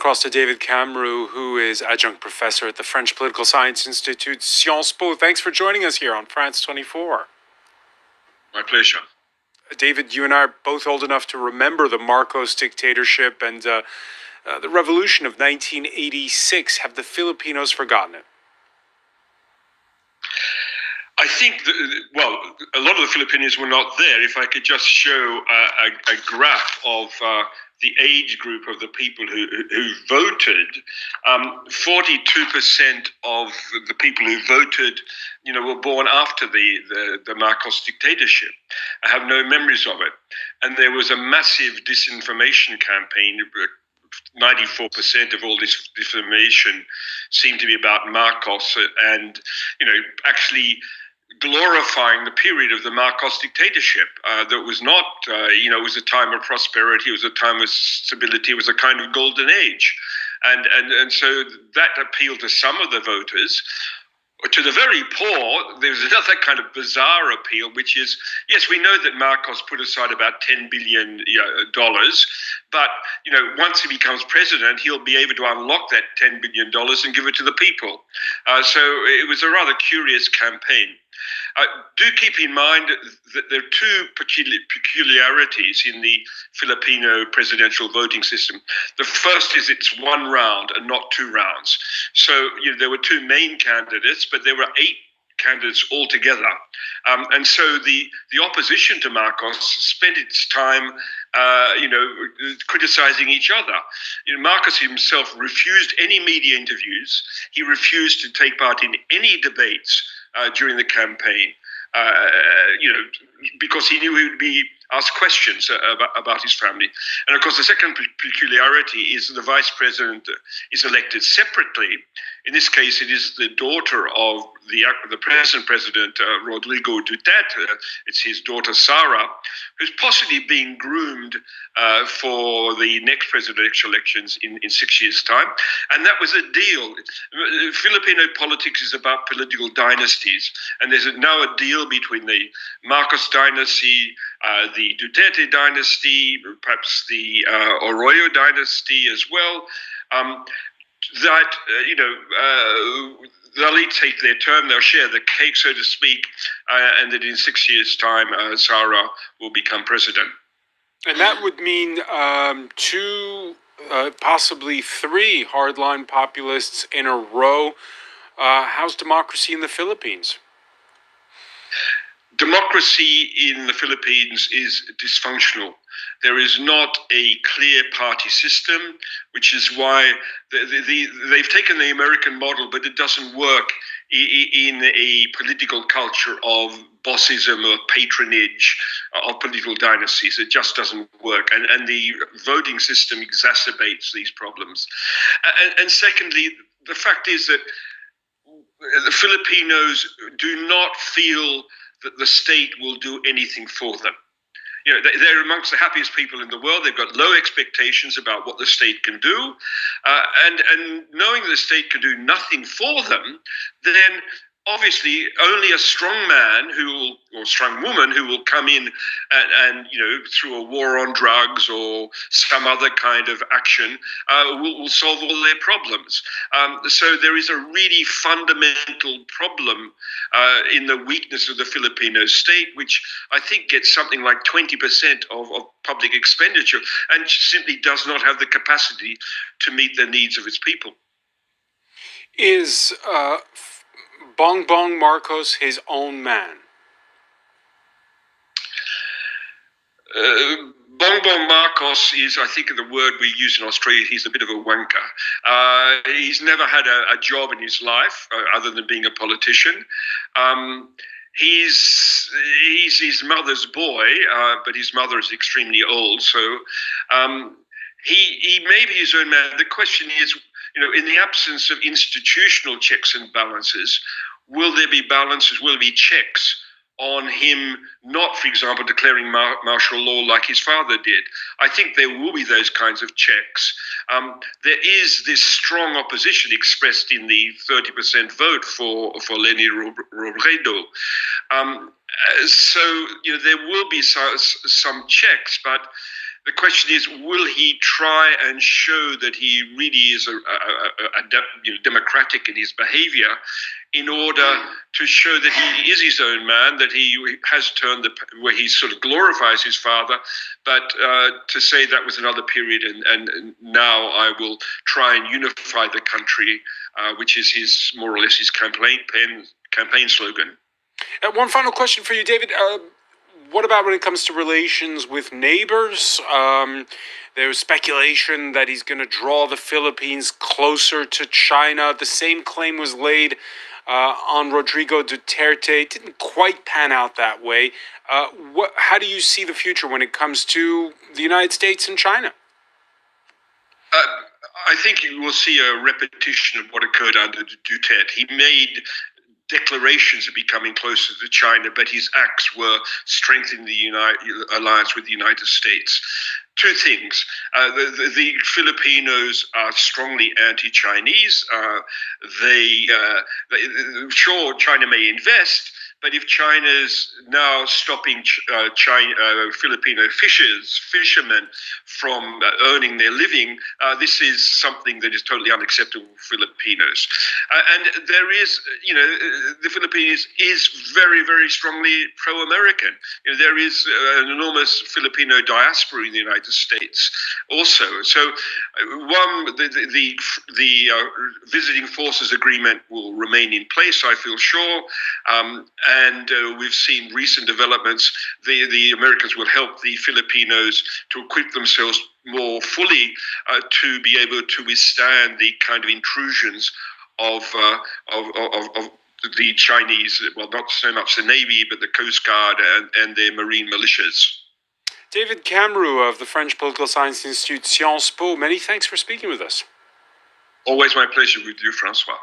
across to David Camroux, who is adjunct professor at the French Political Science Institute, Sciences Po. Thanks for joining us here on France 24. My pleasure. David, you and I are both old enough to remember the Marcos dictatorship and the revolution of 1986. Have the Filipinos forgotten it? I think, a lot of the Filipinos were not there. If I could just show a graph of the age group of the people who voted, 42% of the people who voted, were born after the Marcos dictatorship. I have no memories of it. And there was a massive disinformation campaign. 94% of all this disinformation seemed to be about Marcos and, actually glorifying the period of the Marcos dictatorship. That was not, it was a time of prosperity, it was a time of stability, it was a kind of golden age. And so that appealed to some of the voters. To the very poor, there's another kind of bizarre appeal, which is, yes, we know that Marcos put aside about $10 billion, but, once he becomes president, he'll be able to unlock that $10 billion and give it to the people. So it was a rather curious campaign. Do keep in mind that there are two peculiarities in the Filipino presidential voting system. The first is it's one round and not two rounds. So there were two main candidates, but there were 8 candidates altogether. And so the opposition to Marcos spent its time criticizing each other. Marcos himself refused any media interviews. He refused to take part in any debates during the campaign, because he knew he would be asked questions about his family. And of course, the second peculiarity is the vice president is elected separately. In this case, it is the daughter of the present president, Rodrigo Duterte. It's his daughter, Sara, who's possibly being groomed for the next presidential elections in 6 years' time. And that was a deal. Filipino politics is about political dynasties. And there's now a deal between the Marcos dynasty, the Duterte dynasty, perhaps the Arroyo dynasty as well, that, they'll each take their turn, they'll share the cake, so to speak, and that in 6 years' time, Sara will become president. And that would mean 2, possibly 3 hardline populists in a row. How's democracy in the Philippines? Democracy in the Philippines is dysfunctional. There is not a clear party system, which is why they've taken the American model, but it doesn't work in a political culture of bossism or patronage of political dynasties. It just doesn't work. And the voting system exacerbates these problems. And secondly, the fact is that the Filipinos do not feel that the state will do anything for them. They're amongst the happiest people in the world. They've got low expectations about what the state can do. And knowing that the state can do nothing for them, then obviously only a strong man or strong woman who will come in and through a war on drugs or some other kind of action will solve all their problems. So there is a really fundamental problem in the weakness of the Filipino state, which I think gets something like 20% of public expenditure and simply does not have the capacity to meet the needs of its people. Is Bongbong Marcos his own man? Bongbong Marcos is, I think, the word we use in Australia, he's a bit of a wanker. He's never had a job in his life other than being a politician. He's his mother's boy, but his mother is extremely old, so he may be his own man. The question is, in the absence of institutional checks and balances, will there be balances, will there be checks on him not, for example, declaring martial law like his father did? I think there will be those kinds of checks. There is this strong opposition expressed in the 30% vote for Leni Robredo. So there will be some checks, but The question is, will he try and show that he really is democratic in his behavior, in order to show that he is his own man, that he has turned where he sort of glorifies his father, but to say that was another period, and now I will try and unify the country, which is his more or less his campaign slogan. One final question for you, David. What about when it comes to relations with neighbors? There's speculation that he's going to draw the Philippines closer to China. The same claim was laid on Rodrigo Duterte. It didn't quite pan out that way. How do you see the future when it comes to the United States and China? I think you will see a repetition of what occurred under Duterte. He made declarations of becoming closer to China, but his acts were strengthening the alliance with the United States. Two things. The Filipinos are strongly anti-Chinese. Sure, China may invest, but if China's now stopping Filipino fishermen from earning their living, this is something that is totally unacceptable for Filipinos. And there is, the Philippines is very, very strongly pro-American. There is an enormous Filipino diaspora in the United States also. So, the visiting forces agreement will remain in place, I feel sure. And we've seen recent developments. The Americans will help the Filipinos to equip themselves more fully to be able to withstand the kind of intrusions of the Chinese, well, not so much the Navy, but the Coast Guard and their marine militias. David Camroux of the French Political Science Institute, Sciences Po, many thanks for speaking with us. Always my pleasure with you, Francois.